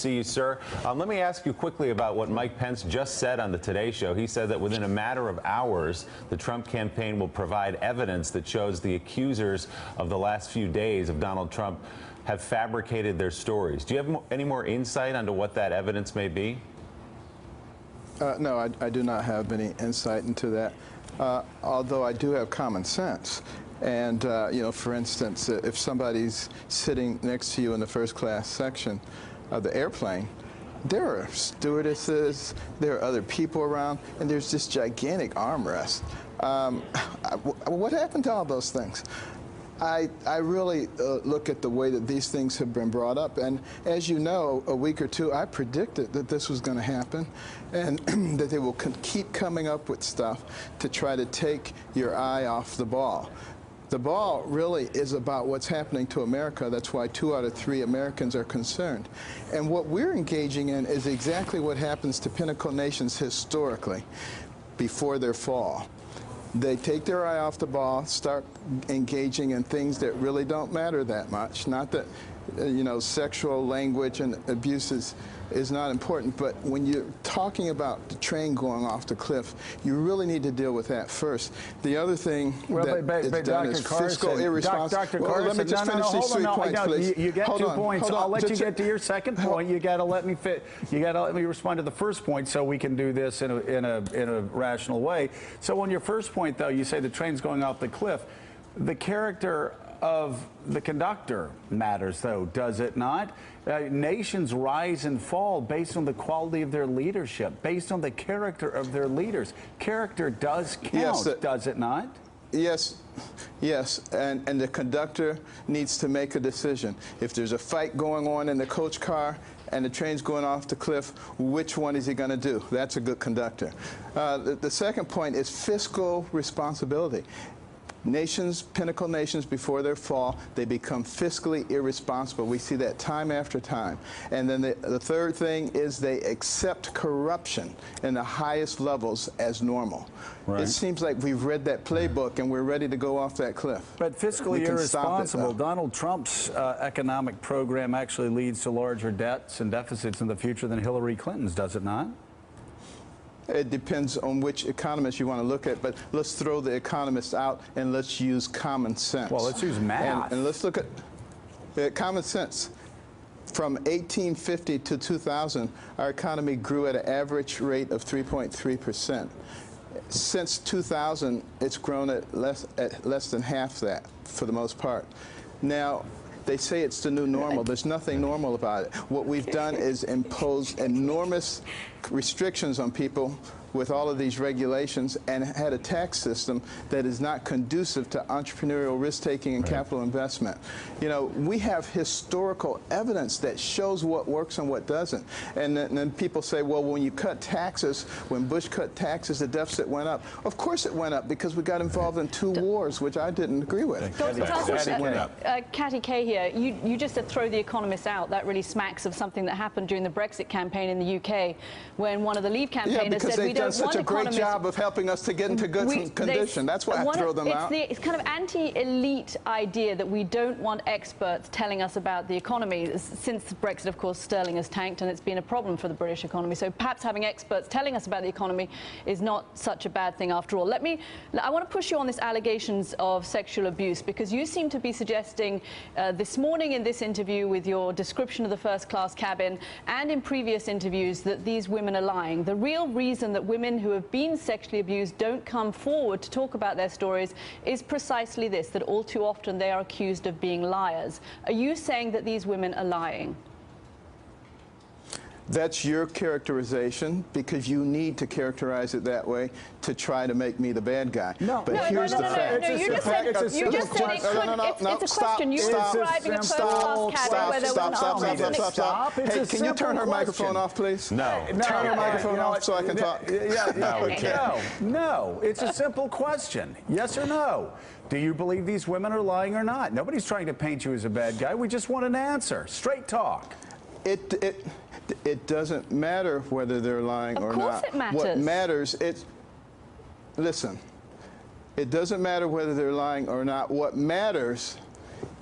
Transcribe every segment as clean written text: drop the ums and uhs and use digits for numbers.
see you, sir. Let me ask you quickly about what Mike Pence just said on the Today Show. He said that within a matter of hours, the Trump campaign will provide evidence that shows the accusers of the last few days of Donald Trump have fabricated their stories. Do you have any more insight into what that evidence may be? No, I do not have any insight into that, although I do have common sense. And, you know, for instance, if somebody's sitting next to you in the first class section of the airplane, there are stewardesses, there are other people around, and there's this gigantic armrest. What happened to all those things? I really look at the way that these things have been brought up, and as you know, a week or two, I predicted that this was going to happen, and that they will keep coming up with stuff to try to take your eye off the ball. The ball really is about what's happening to America. That's why 2 out of 3 Americans are concerned. And what we're engaging in is exactly what happens to pinnacle nations historically before their fall. They take their eye off the ball, start engaging in things that really don't matter that much. Not that, you know, sexual language and abuses is not important, but when you're talking about the train going off the cliff, you really need to deal with that first. The other thing that is done is fiscal irresponsibility. Dr. Carson, let me just finish these 3 points, please. You get 2 points. I'll let you get to your second point. You got to let me respond to the first point so we can do this in a rational way. So on your first point, though, you say the train's going off the cliff. The character of the conductor matters, though, does it not? Nations rise and fall based on the quality of their leadership, based on the character of their leaders. Character does count, yes, does it not? Yes, yes, and the conductor needs to make a decision. If there's a fight going on in the coach car and the train's going off the cliff, which one is he going to do? That's a good conductor. The second point is fiscal responsibility. Nations, pinnacle nations, before their fall, they become fiscally irresponsible. We see that time after time. And then the third thing is they accept corruption in the highest levels as normal. Right. It seems like we've read that playbook and we're ready to go off that cliff. But fiscally irresponsible, Donald Trump's economic program actually leads to larger debts and deficits in the future than Hillary Clinton's, does it not? It depends on which economist you want to look at, but let's throw the economists out and let's use common sense. Well, let's use math. And let's look at common sense. From 1850 to 2000, our economy grew at an average rate of 3.3%. Since 2000, it's grown at less than half that, for the most part. Now, they say it's the new normal. There's nothing normal about it. What we've done is impose enormous restrictions on people with all of these regulations and had a tax system that is not conducive to entrepreneurial risk-taking and capital investment. You know, we have historical evidence that shows what works and what doesn't. And then people say, well, when you cut taxes, when Bush cut taxes, the deficit went up. Of course it went up because we got involved in 2 wars, which I didn't agree with. Catty K here, you just said throw the economists out. That really smacks of something that happened during the Brexit campaign in the UK when one of the Leave campaigners said we don't such a great job of helping us to get into good condition. That's why I throw them out. It's kind of anti-elite idea that we don't want experts telling us about the economy. Since Brexit, of course, sterling has tanked and it's been a problem for the British economy. So perhaps having experts telling us about the economy is not such a bad thing after all. I want to push you on this allegations of sexual abuse, because you seem to be suggesting this morning in this interview with your description of the first-class cabin and in previous interviews that these women are lying. The real reason that women who have been sexually abused don't come forward to talk about their stories is precisely this, that all too often they are accused of being liars. Are you saying that these women are lying? That's your characterization, because you need to characterize it that way to try to make me the bad guy. No, but here's the fact. You just said it's a question. You were describing a first-class cabin where there was an Stop. Hey, can you turn her microphone off, please? No. Turn her microphone off so I can talk. No, we can't. No, it's a simple question. Yes or no? Do you believe these women are lying or not? Nobody's trying to paint you as a bad guy. We just want an answer. Straight talk. It doesn't matter whether they're lying or not. Of course it matters. What matters, listen, it doesn't matter whether they're lying or not. What matters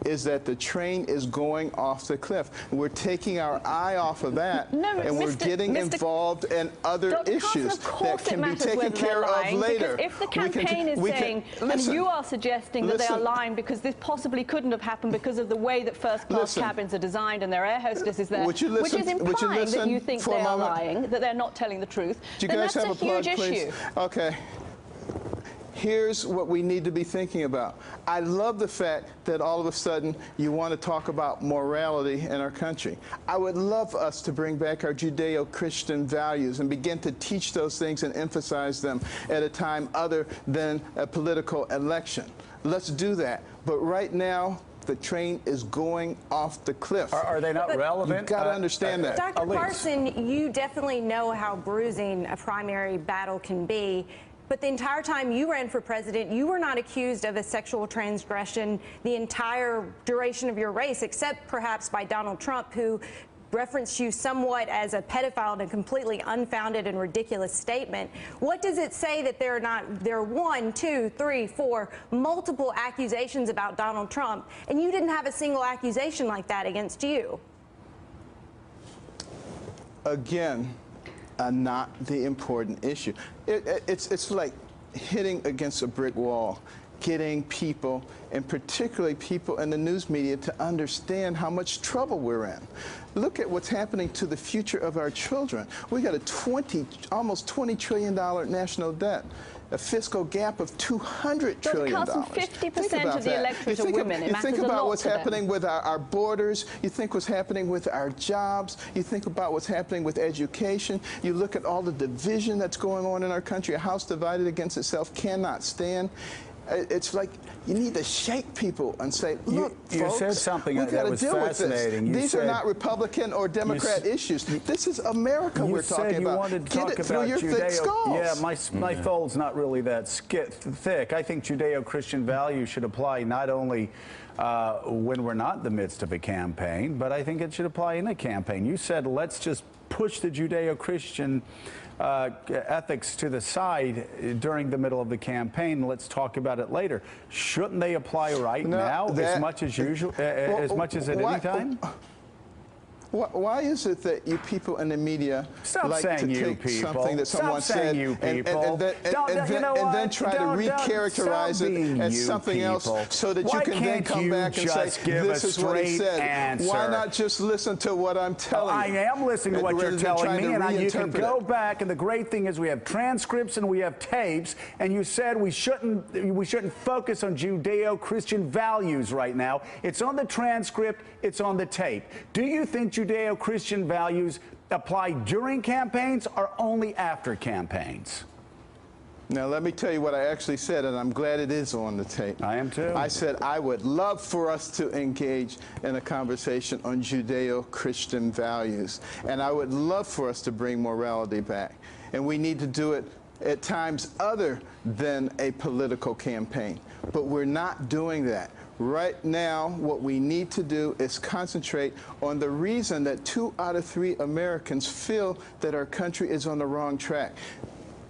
is that the train is going off the cliff. We're taking our eye off of that, and we're getting involved in other issues that can be taken care of later. If the campaign is saying, and you are suggesting that they are lying because this possibly couldn't have happened because of the way that first-class cabins are designed and their air hostess is there, which is implying that you think they are lying, that they're not telling the truth, then that's a huge issue. Okay. Here's what we need to be thinking about. I love the fact that all of a sudden you want to talk about morality in our country. I would love us to bring back our Judeo-Christian values and begin to teach those things and emphasize them at a time other than a political election. Let's do that. But right now, the train is going off the cliff. Are they not relevant? You've got to understand that. Dr. Carson, you definitely know how bruising a primary battle can be. But the entire time you ran for president, you were not accused of a sexual transgression the entire duration of your race, except perhaps by Donald Trump, who referenced you somewhat as a pedophile in a completely unfounded and ridiculous statement. What does it say that there are 1, 2, 3, 4 multiple accusations about Donald Trump, and you didn't have a single accusation like that against you? Again, not the important issue. It's like hitting against a brick wall, getting people, and particularly people in the news media, to understand how much trouble we're in. Look at what's happening to the future of our children. We got a almost $20 trillion national debt, a fiscal gap of $200 trillion. Carson, 50% of the electorate are women. You think about what's happening with our borders. You think what's happening with our jobs. You think about what's happening with education. You look at all the division that's going on in our country. A house divided against itself cannot stand. It's like you need to shake people and say, look, you folks, said something we've got to was deal with fascinating. this. These are not Republican or Democrat issues. This is America we're talking about. You wanted to Get talk it through your thick skulls. Yeah, my fold's not really that thick. I think Judeo-Christian values should apply not only when we're not in the midst of a campaign, but I think it should apply in a campaign. You said, let's just push the Judeo-Christian ethics to the side during the middle of the campaign. Let's talk about it later. Shouldn't they apply right now as much as usual, as much as at any time? Why is it that you people in the media like to take something that someone said and then try to recharacterize it as something else so that you can then come back and say, this is what he said? Why not just listen to what I'm telling you? I am listening to what you're telling me, and you can go back, and the great thing is we have transcripts and we have tapes, and you said we shouldn't focus on Judeo-Christian values right now. It's on the transcript, it's on the tape. Do you think Judeo-Christian values apply during campaigns or only after campaigns? Now, let me tell you what I actually said, and I'm glad it is on the tape. I am too. I said I would love for us to engage in a conversation on Judeo-Christian values, and I would love for us to bring morality back. And we need to do it at times other than a political campaign. But we're not doing that. Right now, what we need to do is concentrate on the reason that 2 out of 3 Americans feel that our country is on the wrong track.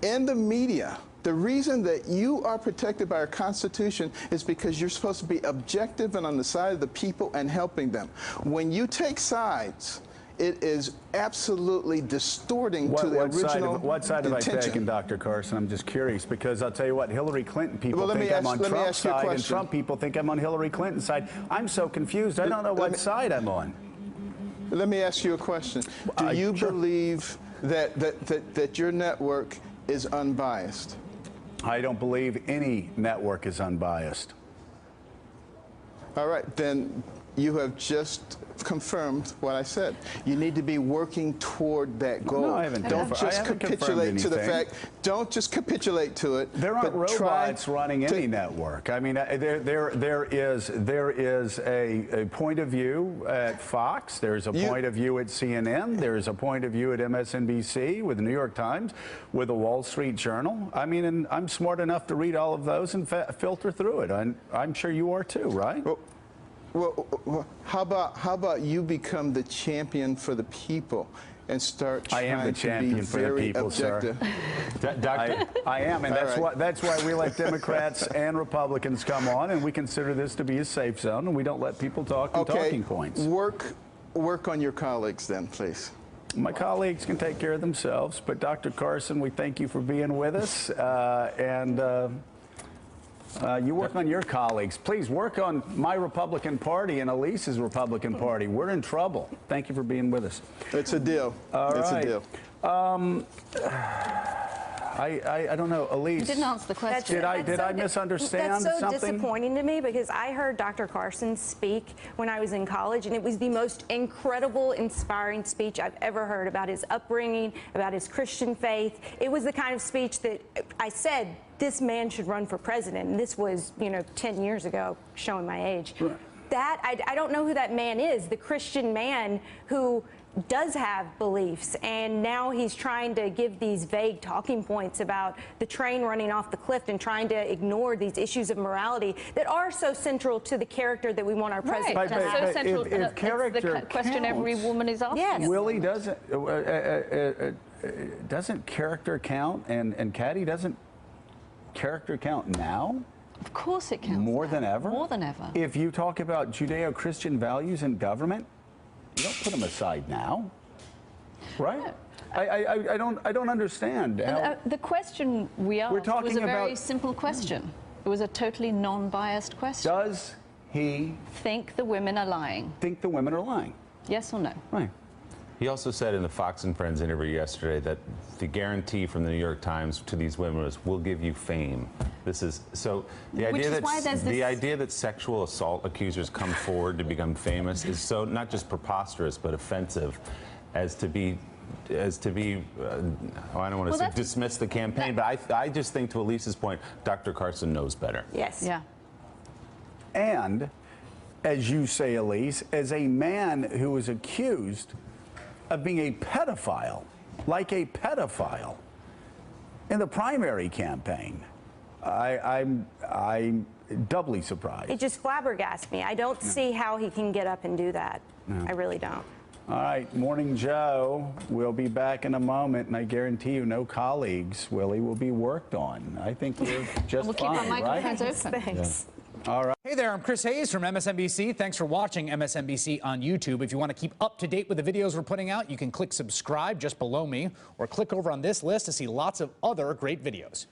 In the media, the reason that you are protected by our Constitution is because you're supposed to be objective and on the side of the people and helping them. When you take sides, it is absolutely distorting to the original What side have I intention. taken, Dr. Carson? I'm just curious, because I'll tell you what, Hillary Clinton people think I'm on Trump's side, and Trump people think I'm on Hillary Clinton's side. I'm so confused. I don't know what side I'm on. Let me ask you a question. Do you believe that your network is unbiased? I don't believe any network is unbiased. All right, then you have just confirmed what I said. You need to be working toward that goal. No, I haven't. Don't just capitulate to the fact. Don't just capitulate to it. There aren't robots running any network. I mean, there is a point of view at Fox. There's a point of view at CNN. There's a point of view at MSNBC, with the New York Times, with the Wall Street Journal. I mean, and I'm smart enough to read all of those and filter through it. I'm sure you are too, right? Well, how about you become the champion for the people and start trying I am the champion for the people, objective. sir. I am, and that's why we let Democrats and Republicans come on, and we consider this to be a safe zone, and we don't let people talk in talking points. Work on your colleagues then, please. My colleagues can take care of themselves, but Dr. Carson, we thank you for being with us, you work on your colleagues. Please work on my Republican Party and Elise's Republican Party. We're in trouble. Thank you for being with us. It's a deal. It's a deal. I don't know, Elise. You didn't answer the question. Did I misunderstand something? That's so something? disappointing to me because I heard Dr. Carson speak when I was in college, and it was the most incredible, inspiring speech I've ever heard about his upbringing, about his Christian faith. It was the kind of speech that I said, this man should run for president. And this was, 10 years ago, showing my age. Right. I don't know who that man is, the Christian man who does have beliefs, and now he's trying to give these vague talking points about the train running off the cliff and trying to ignore these issues of morality that are so central to the character that we want our president to have. So central. If character the question every woman is asking. Yes. Willie, doesn't character count, and Caddy, doesn't character count now? Of course it counts. More than ever? More than ever. If you talk about Judeo-Christian values in government, you don't put them aside now, right? No. I don't understand how. The question we asked was a very about, simple question. It was a totally non-biased question. Does he think the women are lying? Think the women are lying? Yes or no? Right. He also said in the Fox and Friends interview yesterday that the guarantee from the New York Times to these women was, we'll give you fame. This is so the idea that sexual assault accusers come forward to become famous is so not just preposterous but offensive as to be I don't want to dismiss the campaign, but I just think, to Elise's point, Dr. Carson knows better. Yes. Yeah. And as you say, Elise, as a man who was accused of being a pedophile, like a pedophile, in the primary campaign, I'm doubly surprised. It just flabbergasts me. I don't see how he can get up and do that. No. I really don't. All right, Morning Joe. We'll be back in a moment, and I guarantee you no colleagues, Willie, will be worked on. I think you're just we'll keep our microphones open. Thanks. Yeah. All right. Hey there, I'm Chris Hayes from MSNBC. Thanks for watching MSNBC on YouTube. If you want to keep up to date with the videos we're putting out, you can click subscribe just below me, or click over on this list to see lots of other great videos.